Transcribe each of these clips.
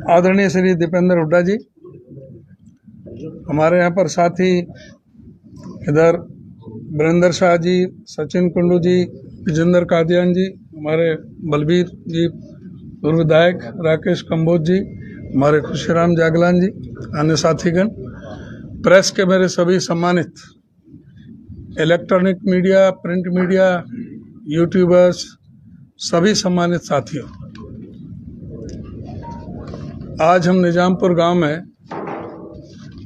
आदरणीय श्री दीपेंद्र हुड्डा जी, हमारे यहाँ पर साथी इधर वीरेंद्र शाह जी, सचिन कुंडू जी, विजेंद्र कादियान जी, हमारे बलबीर जी, पूर्व विधायक राकेश कंबोज जी, हमारे खुशीराम जागलान जी, अन्य साथीगण, प्रेस के मेरे सभी सम्मानित electronic media, print media, YouTubers, सभी सम्मानित साथियों, आज हम निजामपुर गांव में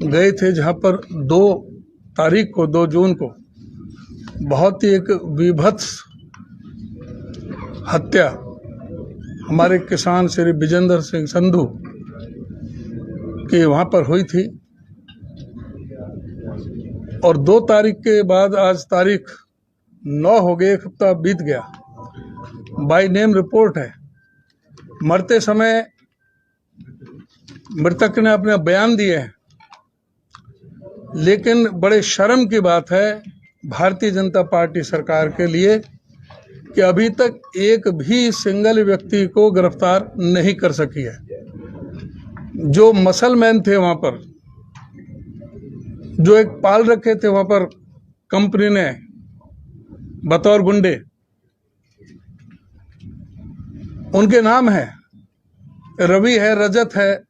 गए थे जहां पर 2 तारीख को 2 जून को बहुत ही एक विभत्स हत्या हमारे किसान श्री विजेंद्र सिंह संधू की वहां पर हुई थी। और 2 तारीख के बाद आज तारीख 9 हो गई, 1 हफ्ता बीत गया। बाय नेम रिपोर्ट है। मरते समय मृतक ने अपने बयान दिए हैं, लेकिन बड़े शर्म की बात है भारतीय जनता पार्टी सरकार के लिए कि अभी तक एक भी सिंगल व्यक्ति को गिरफ्तार नहीं कर सकी है। जो मसलमैन थे वहां पर, जो एक पाल रखे थे वहां पर कंपनी ने बतौर गुंडे, उनके नाम है रवि है, रजत है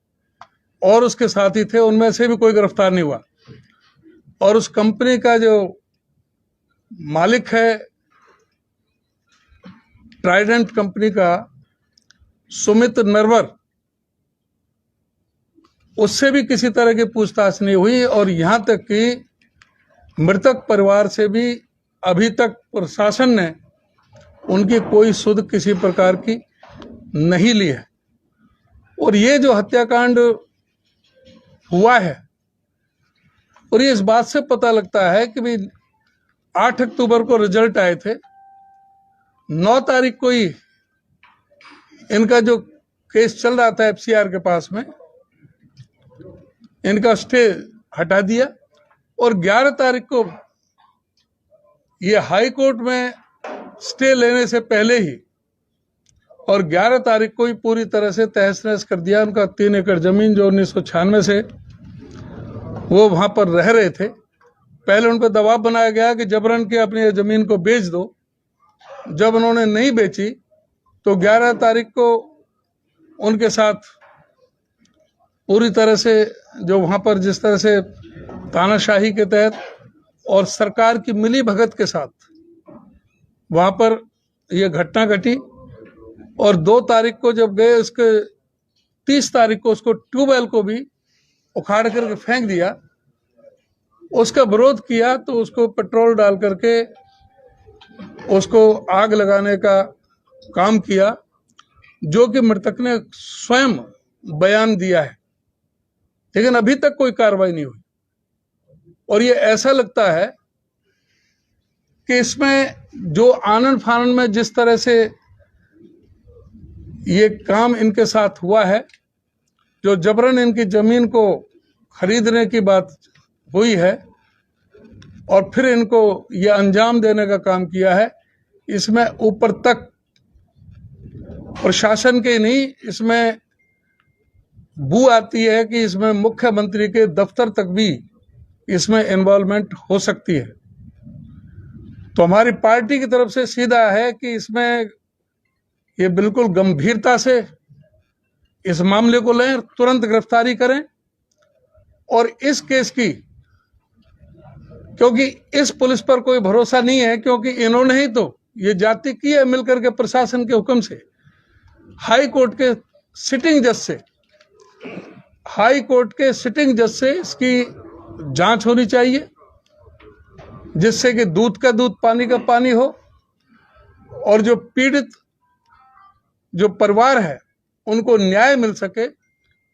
और उसके साथी थे, उनमें से भी कोई गिरफ्तार नहीं हुआ। और उस कंपनी का जो मालिक है ट्राइडेंट कंपनी का, सुमित नरवर, उससे भी किसी तरह की पूछताछ नहीं हुई। और यहां तक कि मृतक परिवार से भी अभी तक प्रशासन ने उनकी कोई सुध किसी प्रकार की नहीं ली है। और ये जो हत्याकांड हुआ है, और ये इस बात से पता लगता है कि भाई 8 अक्टूबर को रिजल्ट आए थे, 9 तारीख को ही इनका जो केस चल रहा था एफसीआर के पास में, इनका स्टे हटा दिया। और 11 तारीख को ये हाई कोर्ट में स्टे लेने से पहले ही, और 11 तारीख को ही पूरी तरह से तहस नहस कर दिया उनका 3 एकड़ जमीन जो 1996 से वो वहां पर रह रहे थे। पहले उन पर दबाव बनाया गया कि जबरन के अपनी जमीन को बेच दो। जब उन्होंने नहीं बेची तो 11 तारीख को उनके साथ पूरी तरह से जो वहां पर जिस तरह से तानाशाही के तहत और सरकार की मिली भगत के साथ वहां पर यह घटना घटी। और 2 तारीख को जब गए, उसके 30 तारीख को उसको ट्यूबवेल को भी उखाड़ करके फेंक दिया। उसका विरोध किया तो उसको पेट्रोल डाल करके उसको आग लगाने का काम किया, जो कि मृतक ने स्वयं बयान दिया है। लेकिन अभी तक कोई कार्रवाई नहीं हुई। और ये ऐसा लगता है कि इसमें जो आनन फानन में जिस तरह से ये काम इनके साथ हुआ है, जो जबरन इनकी जमीन को खरीदने की बात हुई है और फिर इनको ये अंजाम देने का काम किया है, इसमें ऊपर तक प्रशासन के नहीं, इसमें बू आती है कि इसमें मुख्यमंत्री के दफ्तर तक भी इसमें इन्वॉल्वमेंट हो सकती है। तो हमारी पार्टी की तरफ से सीधा है कि इसमें ये बिल्कुल गंभीरता से इस मामले को लें, तुरंत गिरफ्तारी करें। और इस केस की, क्योंकि इस पुलिस पर कोई भरोसा नहीं है, क्योंकि इन्होंने ही तो ये जाति की है मिलकर के प्रशासन के हुक्म से, हाई कोर्ट के सिटिंग जज से, हाई कोर्ट के सिटिंग जज से इसकी जांच होनी चाहिए, जिससे कि दूध का दूध पानी का पानी हो। और जो पीड़ित जो परिवार है उनको न्याय मिल सके।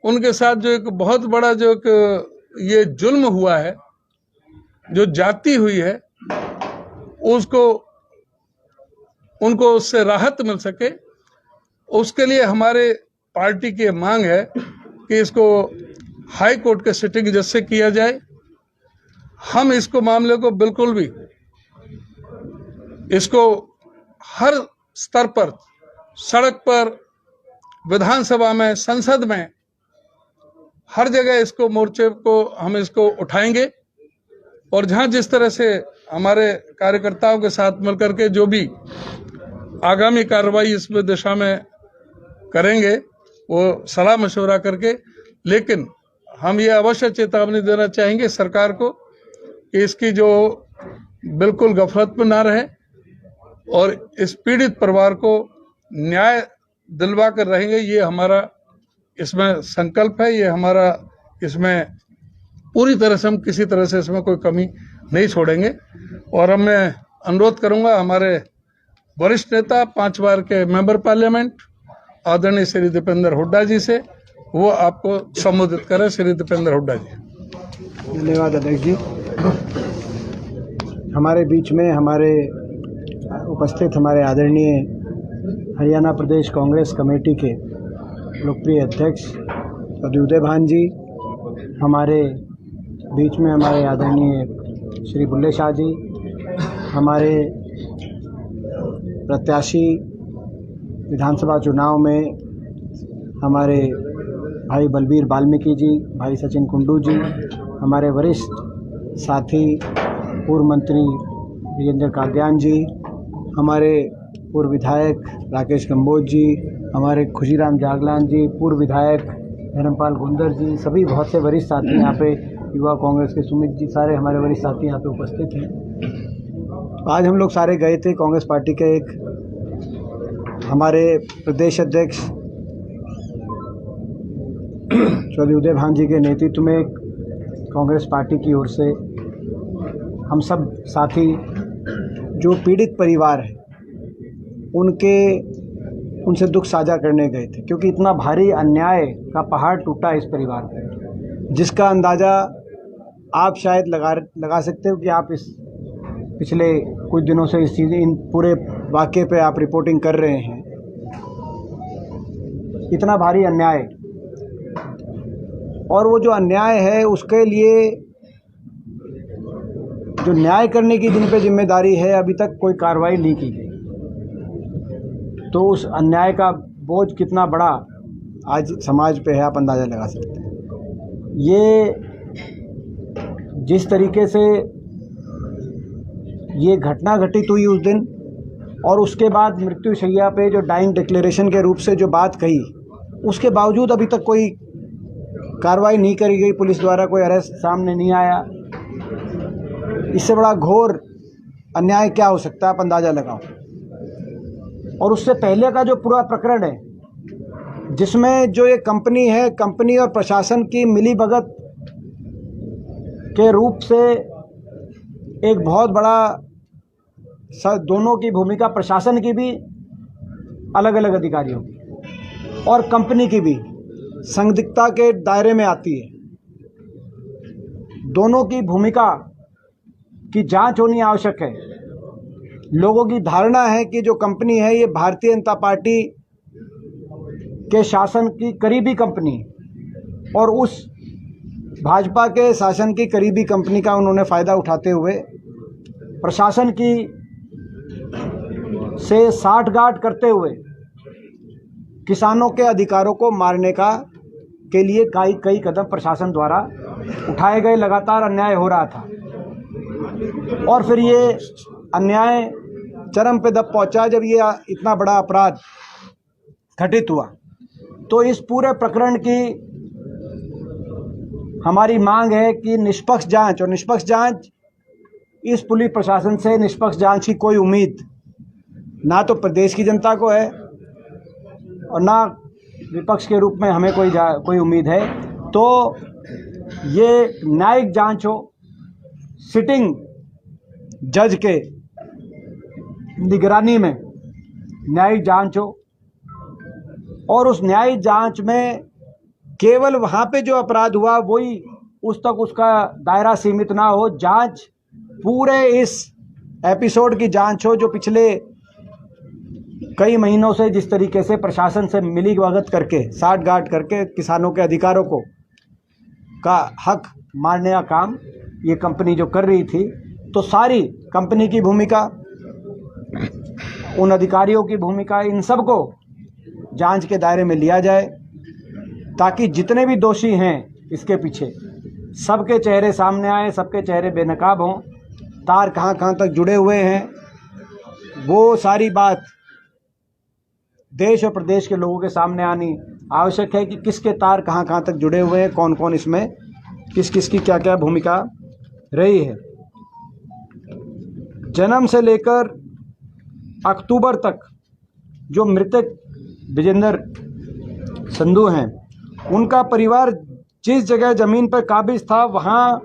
उनके साथ जो एक बहुत बड़ा जो एक ये जुल्म हुआ है, जो जाति हुई है, उसको उनको उससे राहत मिल सके। उसके लिए हमारे पार्टी की मांग है कि इसको हाई कोर्ट के सिटिंग जज से किया जाए। हम इसको मामले को बिल्कुल भी इसको हर स्तर पर, सड़क पर, विधानसभा में, संसद में हर जगह इसको मोर्चे को हम इसको उठाएंगे और जहां जिस तरह से हमारे कार्यकर्ताओं के साथ मिलकर के जो भी आगामी कार्रवाई इस दिशा में करेंगे वो सलाह मशवरा करके, लेकिन हम ये अवश्य चेतावनी देना चाहेंगे सरकार को कि इसकी जो बिल्कुल गफलत में ना रहे और इस पीड़ित परिवार को न्याय दिलवा कर रहेंगे। ये हमारा इसमें संकल्प है, ये हमारा इसमें पूरी तरह से हम किसी तरह से इसमें कोई कमी नहीं छोड़ेंगे। और अब मैं अनुरोध करूंगा हमारे वरिष्ठ नेता 5 बार के मेंबर पार्लियामेंट आदरणीय श्री दीपेंद्र हुड्डा जी से, वो आपको संबोधित करें। श्री दीपेंद्र हुड्डा जी। धन्यवाद अध्यक्ष जी। हमारे बीच में उपस्थित हमारे आदरणीय हरियाणा प्रदेश कांग्रेस कमेटी के लोकप्रिय अध्यक्ष चौधरी उदय भान जी, हमारे बीच में हमारे आदरणीय श्री बुल्ले शाह जी, हमारे प्रत्याशी विधानसभा चुनाव में हमारे भाई बलबीर वाल्मीकि जी, भाई सचिन कुंडू जी, हमारे वरिष्ठ साथी पूर्व मंत्री विजेंद्र कादियान जी, हमारे पूर्व विधायक राकेश कंबोज जी, हमारे खुशीराम जागलान जी, पूर्व विधायक धर्मपाल गुंदर जी, सभी बहुत से वरिष्ठ साथी यहाँ पे, युवा कांग्रेस के सुमित जी, सारे हमारे वरिष्ठ साथी यहाँ पे उपस्थित हैं। आज हम लोग सारे गए थे कांग्रेस पार्टी के हमारे प्रदेश अध्यक्ष चौधरी उदय भान जी के नेतृत्व में कांग्रेस पार्टी की ओर से हम सब साथी जो पीड़ित परिवार है उनसे दुख साझा करने गए थे, क्योंकि इतना भारी अन्याय का पहाड़ टूटा इस परिवार पर, जिसका अंदाज़ा आप शायद लगा सकते हो कि आप इस पिछले कुछ दिनों से इन पूरे वाक़े पे आप रिपोर्टिंग कर रहे हैं। इतना भारी अन्याय, और वो जो अन्याय है उसके लिए जो न्याय करने की जिन पे जिम्मेदारी है, अभी तक कोई कार्रवाई नहीं की गई। तो उस अन्याय का बोझ कितना बड़ा आज समाज पे है, आप अंदाज़ा लगा सकते हैं। ये जिस तरीके से ये घटना घटित हुई उस दिन, और उसके बाद मृत्युशैया पे जो डाइंग डिक्लेरेशन के रूप से जो बात कही, उसके बावजूद अभी तक कोई कार्रवाई नहीं करी गई, पुलिस द्वारा कोई अरेस्ट सामने नहीं आया। इससे बड़ा घोर अन्याय क्या हो सकता है, आप अंदाज़ा लगाओ। और उससे पहले का जो पूरा प्रकरण है, जिसमें जो ये कंपनी है, कंपनी और प्रशासन की मिलीभगत के रूप से एक बहुत बड़ा, दोनों की भूमिका, प्रशासन की भी, अलग अलग अधिकारियों की और कंपनी की भी संदिग्धता के दायरे में आती है। दोनों की भूमिका की जांच होनी आवश्यक है। लोगों की धारणा है कि जो कंपनी है ये भारतीय जनता पार्टी के शासन की करीबी कंपनी, और उस भाजपा के शासन की करीबी कंपनी का उन्होंने फ़ायदा उठाते हुए प्रशासन की से साठगांठ करते हुए किसानों के अधिकारों को मारने के लिए कई कदम प्रशासन द्वारा उठाए गए। लगातार अन्याय हो रहा था, और फिर ये अन्याय चरम पे दब पहुंचा जब ये इतना बड़ा अपराध घटित हुआ। तो इस पूरे प्रकरण की हमारी मांग है कि निष्पक्ष जांच, और निष्पक्ष जांच, इस पुलिस प्रशासन से निष्पक्ष जांच की कोई उम्मीद ना तो प्रदेश की जनता को है और ना विपक्ष के रूप में हमें कोई उम्मीद है। तो ये न्यायिक जांच हो, सिटिंग जज के निगरानी में न्यायिक जांच हो, और उस न्यायिक जांच में केवल वहाँ पे जो अपराध हुआ वही उस तक उसका दायरा सीमित ना हो। जांच पूरे इस एपिसोड की जांच हो, जो पिछले कई महीनों से जिस तरीके से प्रशासन से मिलीभगत करके, साठगांठ करके किसानों के अधिकारों का हक मारने का काम ये कंपनी जो कर रही थी, तो सारी कंपनी की भूमिका, उन अधिकारियों की भूमिका, इन सब को जांच के दायरे में लिया जाए, ताकि जितने भी दोषी हैं इसके पीछे सबके चेहरे सामने आए, सबके चेहरे बेनकाब हों, तार कहाँ कहाँ तक जुड़े हुए हैं, वो सारी बात देश और प्रदेश के लोगों के सामने आनी आवश्यक है कि किसके तार कहाँ कहाँ तक जुड़े हुए हैं, कौन कौन इसमें किस किस की क्या क्या भूमिका रही है। जन्म से लेकर अक्टूबर तक जो मृतक विजेंद्र संधू हैं, उनका परिवार जिस जगह ज़मीन पर काबिज था वहाँ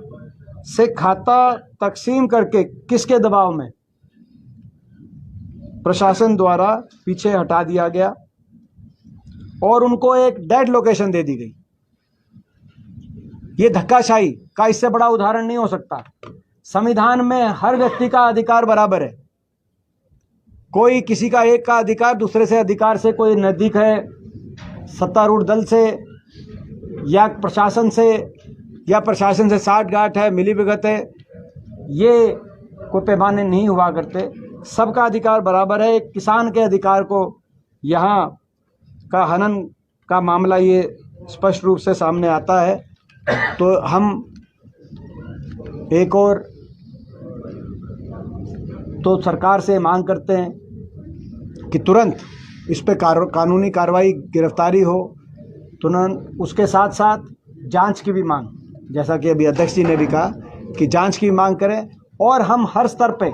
से खाता तकसीम करके किसके दबाव में प्रशासन द्वारा पीछे हटा दिया गया और उनको एक डेड लोकेशन दे दी गई। ये धक्काशाही का इससे बड़ा उदाहरण नहीं हो सकता। संविधान में हर व्यक्ति का अधिकार बराबर है। कोई किसी का एक का अधिकार दूसरे से अधिकार से कोई नज़दीक है, सत्तारूढ़ दल से या प्रशासन से, या प्रशासन से साठगांठ है, मिलीभगत है, ये कोई पैमाने नहीं हुआ करते। सबका अधिकार बराबर है। एक किसान के अधिकार को यहाँ का हनन का मामला ये स्पष्ट रूप से सामने आता है। तो हम एक और तो सरकार से मांग करते हैं कि तुरंत इस पे कानूनी कार्रवाई, गिरफ्तारी हो तुरंत। उसके साथ साथ जांच की भी मांग, जैसा कि अभी अध्यक्ष जी ने भी कहा कि जांच की मांग करें। और हम हर स्तर पे,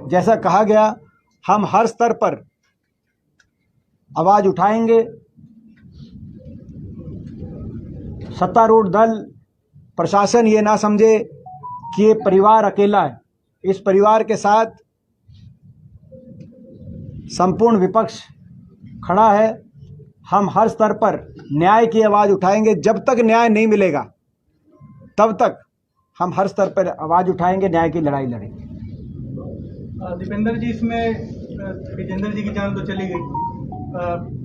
जैसा कहा गया, हम हर स्तर पर आवाज़ उठाएंगे। सत्तारूढ़ दल, प्रशासन ये ना समझे कि ये परिवार अकेला है। इस परिवार के साथ संपूर्ण विपक्ष खड़ा है। हम हर स्तर पर न्याय की आवाज़ उठाएंगे। जब तक न्याय नहीं मिलेगा तब तक हम हर स्तर पर आवाज़ उठाएंगे, न्याय की लड़ाई लड़ेंगे। दीपेंद्र जी, इसमें विजेंद्र जी की जान तो चली गई,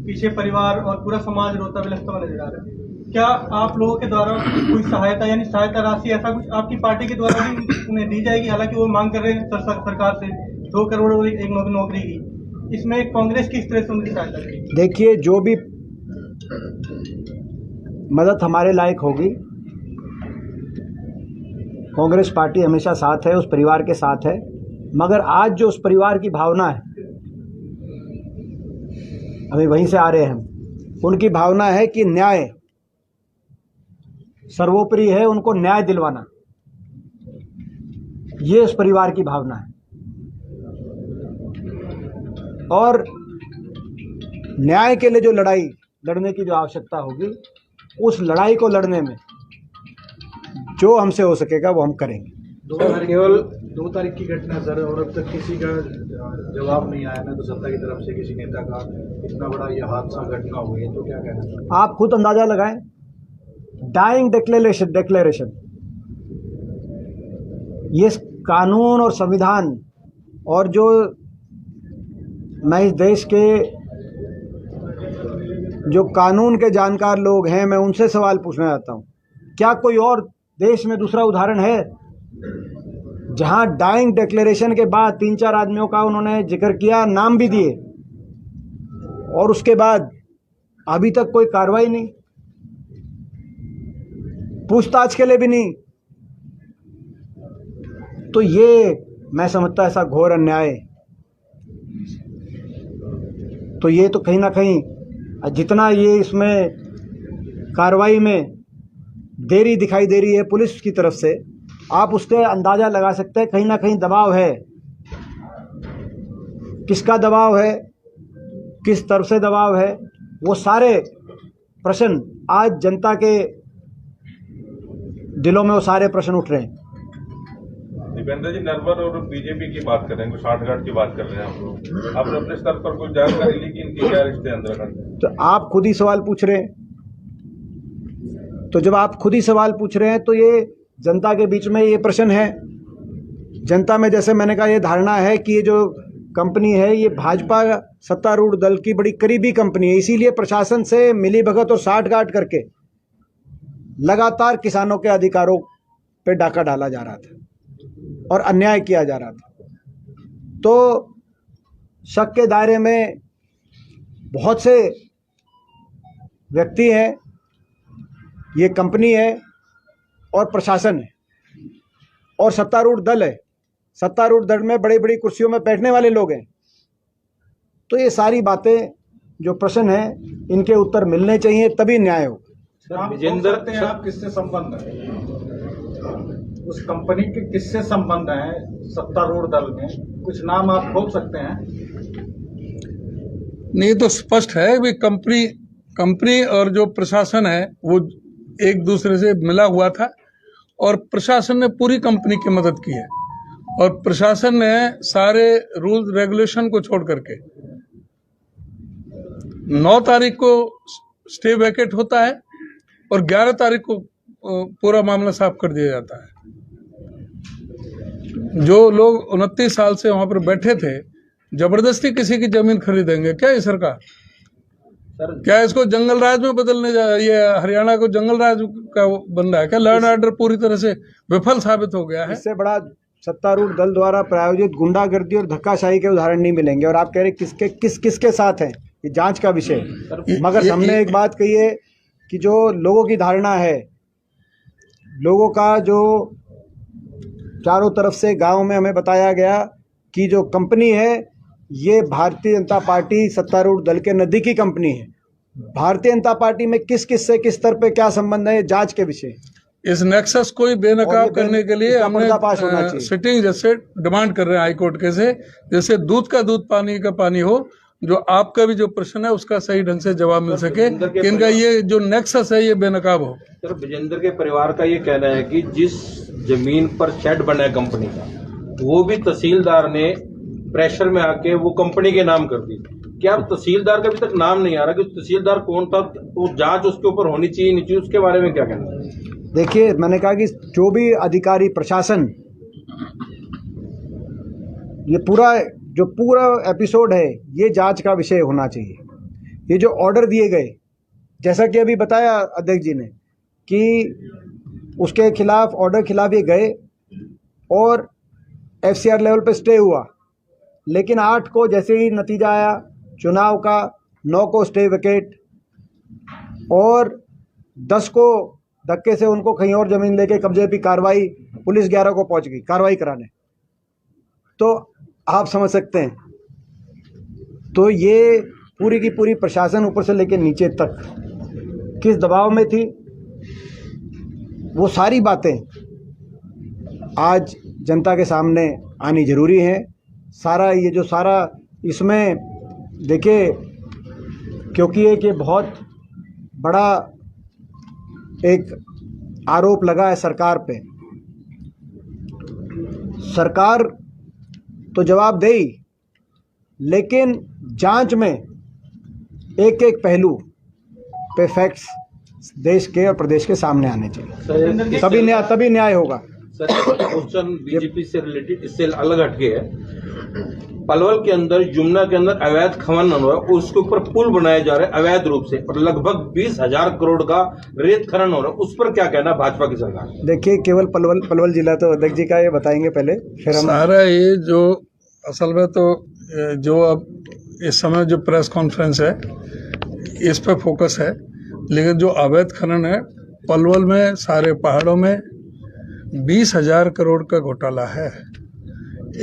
पीछे परिवार और पूरा समाज रोता बिलखता हुआ नजर आ रहा है। क्या आप लोगों के द्वारा कोई सहायता, यानी सहायता राशि, ऐसा कुछ आपकी पार्टी के द्वारा भी उन्हें दी जाएगी? हालांकि वो मांग कर रहे हैं सरकार से 2 करोड़ और एक नौकरी की। इसमें कांग्रेस किस तरह से उनकी सहायता करेगी? देखिए, जो भी मदद हमारे लायक होगी, कांग्रेस पार्टी हमेशा साथ है, उस परिवार के साथ है। मगर आज जो उस परिवार की भावना है, अभी वहीं से आ रहे हैं हम, उनकी भावना है कि न्याय सर्वोपरि है, उनको न्याय दिलवाना, ये उस परिवार की भावना है। और न्याय के लिए जो लड़ाई लड़ने की जो आवश्यकता होगी, उस लड़ाई को लड़ने में जो हमसे हो सकेगा वो हम करेंगे। केवल 2 तारीख की घटना सर, और अब तक किसी का जवाब नहीं आया, ना तो सत्ता की तरफ से किसी नेता का। इतना बड़ा ये हादसा घटना हुई है, तो क्या कहना सर? आप खुद अंदाजा लगाएं। डाइंग डिक्लेरेशन, ये कानून और संविधान, और जो मैं इस देश के जो कानून के जानकार लोग हैं, मैं उनसे सवाल पूछना चाहता हूँ, क्या कोई और देश में दूसरा उदाहरण है जहां डाइंग डिक्लेरेशन के बाद 3-4 आदमियों का उन्होंने जिक्र किया, नाम भी दिए, और उसके बाद अभी तक कोई कार्रवाई नहीं, पूछताछ के लिए भी नहीं? तो ये मैं समझता ऐसा घोर अन्याय, तो ये तो कहीं ना कहीं जितना ये इसमें कार्रवाई में देरी दिखाई दे रही है पुलिस की तरफ से, आप उसके अंदाज़ा लगा सकते हैं कहीं ना कहीं दबाव है। किसका दबाव है, किस तरफ से दबाव है, वो सारे प्रश्न आज जनता के दिलों में वो सारे प्रश्न उठ रहे हैं। दीपेंद्र जी, नरवर और बीजेपी की बात कर रहे हैं, 60 की बात कर रहे हैं आप लोग। आपने अपने स्तर पर कोई जानकारी ली कि इनके क्या रिश्ते अंदर? तो आप खुद ही सवाल पूछ रहे हैं, तो जब आप खुद ही सवाल पूछ रहे हैं तो ये जनता के बीच में ये प्रश्न है। जनता में, जैसे मैंने कहा, ये धारणा है कि ये जो कंपनी है ये भाजपा सत्तारूढ़ दल की बड़ी करीबी कंपनी है, इसीलिए प्रशासन से मिलीभगत और साठगांठ करके लगातार किसानों के अधिकारों पे डाका डाला जा रहा था और अन्याय किया जा रहा था। तो शक के दायरे में बहुत से व्यक्ति हैं, ये कंपनी है, और प्रशासन है और सत्तारूढ़ दल है। सत्तारूढ़ दल में बड़ी बड़ी कुर्सियों में बैठने वाले लोग हैं। तो ये सारी बातें जो प्रश्न है इनके उत्तर मिलने चाहिए, तभी न्याय हो। आप विजेंद्र हैं, आप किससे संबंध है? उस कंपनी के किससे संबंध है सत्तारूढ़ दल में? कुछ नाम आप खोल सकते हैं? नहीं, तो स्पष्ट है कि कंपनी और जो प्रशासन है वो एक दूसरे से मिला हुआ था और प्रशासन ने पूरी कंपनी की मदद की है और प्रशासन ने सारे रूल रेगुलेशन को छोड़ करके 9 तारीख को स्टे वैकेट होता है और 11 तारीख को पूरा मामला साफ कर दिया जाता है। जो लोग 29 साल से वहां पर बैठे थे, जबरदस्ती किसी की जमीन खरीदेंगे क्या ये सरकार? क्या इसको जंगल राज में बदलने जा, ये हरियाणा को जंगल राज का बन रहा है क्या? लॉ एंड ऑर्डर पूरी तरह से विफल साबित हो गया है। इससे बड़ा सत्तारूढ़ दल द्वारा प्रायोजित गुंडागर्दी और धक्काशाही के उदाहरण नहीं मिलेंगे। और आप कह रहे किसके साथ हैं, ये जांच का विषय है। मगर हमने एक बात कही है कि जो लोगों की धारणा है, लोगों का जो चारों तरफ से गांव में हमें बताया गया कि जो कंपनी है ये भारतीय जनता पार्टी सत्तारूढ़ दल के नज़दीकी कंपनी है। भारतीय जनता पार्टी में किस से किस स्तर पे क्या संबंध है, ये जांच के विषय। इस नेक्सस को बेनकाब करने के लिए हमने सिटिंग जैसे डिमांड कर रहे हैं हाईकोर्ट के से, जैसे दूध का दूध पानी का पानी हो, जो आपका भी जो प्रश्न है उसका सही ढंग से जवाब मिल सके, कि इनका ये जो नेक्सस है ये बेनकाब हो। सर, विजेंद्र के परिवार का ये कहना है कि जिस जमीन पर शेड बना है कंपनी का, वो भी तहसीलदार ने प्रेशर में आके वो कंपनी के नाम कर दी। क्या तहसीलदार का अभी तक नाम नहीं आ रहा कि तहसीलदार कौन था, तो जांच उसके ऊपर होनी चाहिए नहीं चाहिए, उसके बारे में क्या कहना है? देखिए, मैंने कहा कि जो भी अधिकारी प्रशासन, ये पूरा एपिसोड है ये जांच का विषय होना चाहिए। ये जो ऑर्डर दिए गए, जैसा कि अभी बताया अध्यक्ष जी ने कि उसके खिलाफ ऑर्डर खिलाफ ये गए और FCR लेवल पे स्टे हुआ, लेकिन 8 को जैसे ही नतीजा आया चुनाव का, 9 को स्टे विकेट और 10 को धक्के से उनको कहीं और ज़मीन लेके कब्जे की कार्रवाई, पुलिस 11 को पहुंच गई कार्रवाई कराने। तो आप समझ सकते हैं, तो ये पूरी की पूरी प्रशासन ऊपर से लेके नीचे तक किस दबाव में थी, वो सारी बातें आज जनता के सामने आनी ज़रूरी है। सारा ये जो सारा इसमें देखिए, क्योंकि एक ये बहुत बड़ा एक आरोप लगा है सरकार पे। सरकार तो जवाब दे ही, लेकिन जांच में एक एक पहलू पे फैक्ट्स देश के और प्रदेश के सामने आने चाहिए, तभी न्याय होगा। सर, क्वेश्चन बीजेपी से रिलेटेड इससे अलग हटके है। पलवल के अंदर, यमुना के अंदर अवैध खनन हो रहा है, उसके ऊपर पुल बनाए जा रहे हैं अवैध रूप से और लगभग 20,000 करोड़ का रेत खनन हो रहा है, उस पर क्या कहना भाजपा की सरकार? देखिए, केवल पलवल जिला तो अध्यक्ष जी का ये बताएंगे पहले, फिर हम सारा ये जो असल में तो जो अब इस समय जो प्रेस कॉन्फ्रेंस है इस पर फोकस है, लेकिन जो अवैध खनन है पलवल में, सारे पहाड़ों में 20,000 करोड़ का घोटाला है।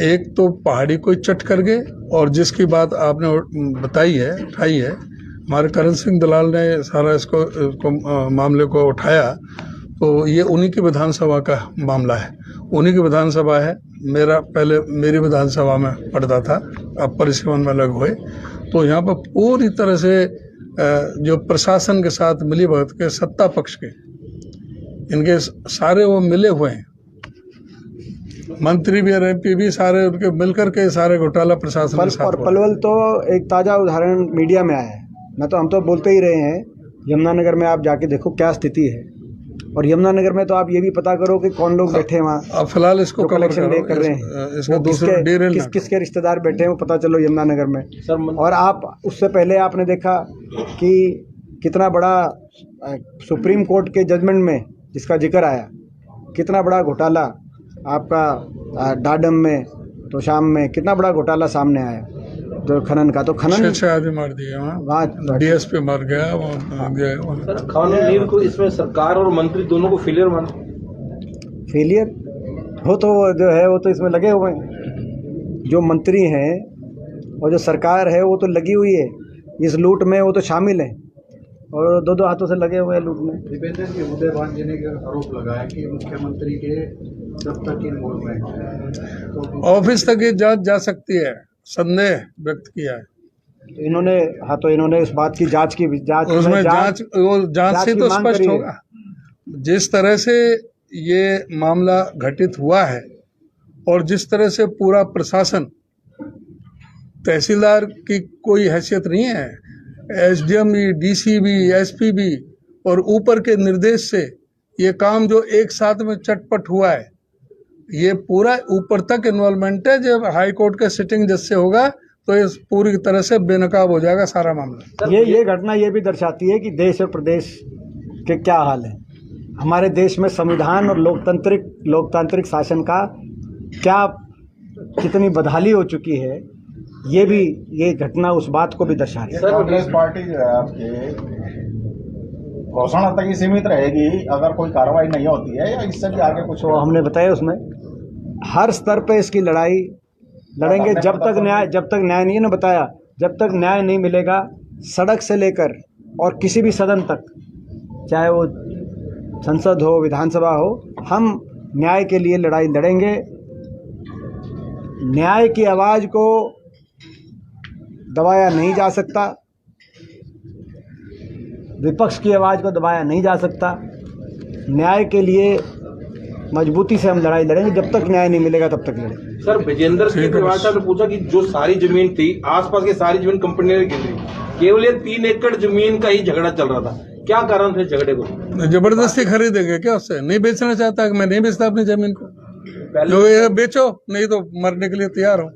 एक तो पहाड़ी को चट कर गए, और जिसकी बात आपने बताई है, उठाई है, हमारे करण सिंह दलाल ने सारा इसको मामले को उठाया, तो ये उन्हीं की विधानसभा का मामला है, उन्हीं की विधानसभा है। मेरी विधानसभा में पड़ता था, अब परिसीमन में अलग हुए। तो यहाँ पर पूरी तरह से जो प्रशासन के साथ मिली भगत के सत्ता पक्ष के, इनके सारे वो मिले हुए हैं, मंत्री भी और MP भी, सारे उनके मिलकर के सारे घोटाला प्रशासन के साथ। और पलवल तो एक ताज़ा उदाहरण मीडिया में आया है। हम तो बोलते ही रहे हैं, यमुनानगर में आप जाके देखो क्या स्थिति है, और यमुनानगर में तो आप ये भी पता करो कि कौन लोग बैठे हैं वहाँ। अब फिलहाल इसको कलेक्शन कर रहे हैं, इसका दूसरा किसके रिश्तेदार बैठे हैं वो पता चलो यमुनानगर में। और आप उससे पहले आपने देखा कि कितना बड़ा सुप्रीम कोर्ट के जजमेंट में जिसका जिक्र आया, कितना बड़ा घोटाला आपका डाडम में, तो शाम में कितना बड़ा घोटाला सामने आया जो खनन का। तो खनन 6 आदमी मार दिए वहाँ, DSP मर गया, सर, खनन नीर को इसमें सरकार और मंत्री दोनों को फेलियर माना। फेलियर हो तो जो है वो तो इसमें लगे हुए हैं, जो मंत्री हैं और जो सरकार है वो तो लगी हुई है इस लूट में, वो तो शामिल है और दो दो हाथों से लगे हुए हैं लूट में। दीपेंद्र जी, उदय भान जी ने आरोप लगाया कि मुख्यमंत्री के जब तक इन्वॉल्वमेंट है तो ऑफिस तक ये जांच जा सकती है, संदेह व्यक्त किया है। इन्होंने इन्होंने इस बात की जांच उसमें जांच से की तो मांग स्पष्ट करी है। होगा जिस तरह से ये मामला घटित हुआ है और जिस तरह से पूरा प्रशासन, तहसीलदार की कोई हैसियत नहीं है, एसडीएम भी, डीसी भी, एसपी भी, और ऊपर के निर्देश से ये काम जो एक साथ में चटपट हुआ है, ये पूरा ऊपर तक इन्वॉल्वमेंट है। जब हाई कोर्ट के सिटिंग जज से होगा तो ये पूरी तरह से बेनकाब हो जाएगा सारा मामला। ये घटना ये भी दर्शाती है कि देश और प्रदेश के क्या हाल है। हमारे देश में संविधान और लोकतांत्रिक शासन का क्या कितनी बदहाली हो चुकी है, ये घटना उस बात को भी दर्शा रही है। कांग्रेस पार्टी जो है आपकी घोषणा तक ही सीमित रहेगी अगर कोई कार्रवाई नहीं होती है, या इससे भी आगे कुछ? तो हमने बताया उसमें हर स्तर पे इसकी लड़ाई लड़ेंगे जब तक न्याय नहीं, ना बताया, जब तक न्याय नहीं मिलेगा, सड़क से लेकर और किसी भी सदन तक, चाहे वो संसद हो, विधानसभा हो, हम न्याय के लिए लड़ाई लड़ेंगे। न्याय की आवाज़ को दबाया नहीं जा सकता, विपक्ष की आवाज़ को दबाया नहीं जा सकता। न्याय के लिए मजबूती से हम लड़ाई लड़ेंगे, जब तक न्याय नहीं मिलेगा तब तक लड़ेंगे। सर, विजेंद्र सिंह ग्रेवाल साहब ने पूछा कि जो सारी जमीन थी, आसपास की सारी जमीन कंपनी ने गिन ली, केवल ये 3 एकड़ जमीन का ही झगड़ा चल रहा था। क्या कारण थे झगड़े को? जबरदस्ती खरीदेंगे क्या उससे? नहीं बेचना चाहता, मैं नहीं बेचता अपनी जमीन को, जो ये बेचो, नहीं तो मरने के लिए तैयार हो।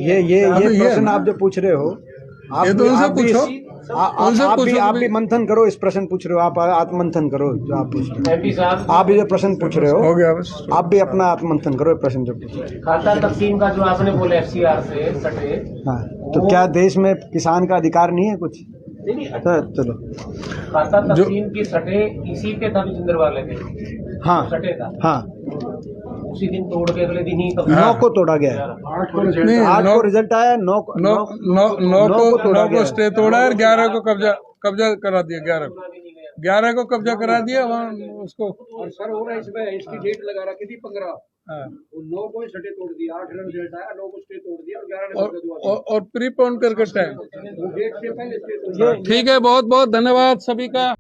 ये प्रश्न आप जो पूछ रहे हो, ये तो उनसे पूछो, आप भी मंथन करो, इस प्रश्न पूछ रहे हो, आप आत्मंथन करो जो आप पूछ रहे हो। आप भी जो प्रश्न पूछ रहे हो गया बस। आप भी अपना आत्मंथन करो, प्रश्न जो पूछ रहे हो। खाता तकसीम का जो आपने बोला एफसीआर से सटे, हाँ, तो क्या देश में किसान का अधिकार नहीं है कुछ? चलो, खाता तकसीम की सटे इसी पे था विजेंद्र वाले के। हाँ सटे था, हाँ, उसी दिन तोड़ के अगले दिन ही 9 को तोड़ा गया है। 8 को रिजल्ट आया, 9 को स्टे तोड़ा है, 11 को कब्जा करा दिया। 11 को कब्जा करा दिया वहाँ उसको। और सर हो रहा है इसमें, इसकी डेट लगा रखी थी 15, 9 को स्टे तोड़ दिया, 8 का रिजल्ट आया, 9 को स्टे तोड़ दिया और 11 और प्रीपोन करके टाइम डेट से पहले स्टे तोड़ दिया। ठीक है, बहुत बहुत धन्यवाद सभी का।